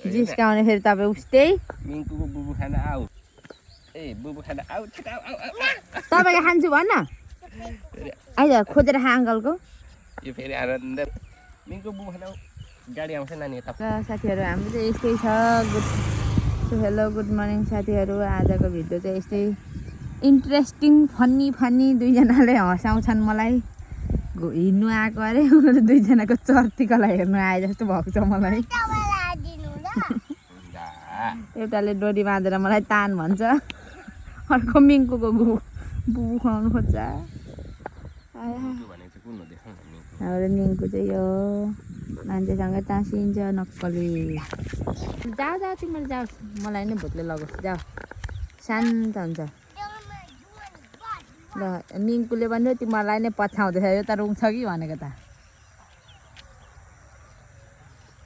जिस्काउने फेरि तपाईँ उस्तै मिङ्कुको बुबु खान आऊ ए बुबु खान आऊ छिटो आऊ तपाईँको खान्छु भन्न आइज खोजेर खा अङ्कलको यो फेरि आनन्द मिङ्कु बुबु खान आऊ गाडी आउँछ नानी र साथीहरू हाम्रो चाहिँ यस्तै छ हेलो गुड मर्निङ साथीहरू आजको भिडियो चाहिँ यस्तै इन्ट्रेस्टिङ फन्नी दुईजनाले हँसाउँछन् मलाई हिँड्नु आएको अरे उनीहरू दुईजनाको चर्तीकलाई हेर्नु आए जस्तो भएको छ मलाई एउटाले डोरी बाँधेर मलाई तान भन्छ अर्को मिङ्कुको बुबु खुवाउनु खोज्छ हाम्रो मिङ्कु चाहिँ यो मान्छेसँग टाँसिन्छ नक्कली जाऊ तिमीहरू जाऊ मलाई नै भूतले लगाओस् जाऊ शान्त हुन्छ ल मिङ्कुले भन्यो तिमीलाई नै पछ्याउँदैछ यो त रुङ्छ कि भनेको त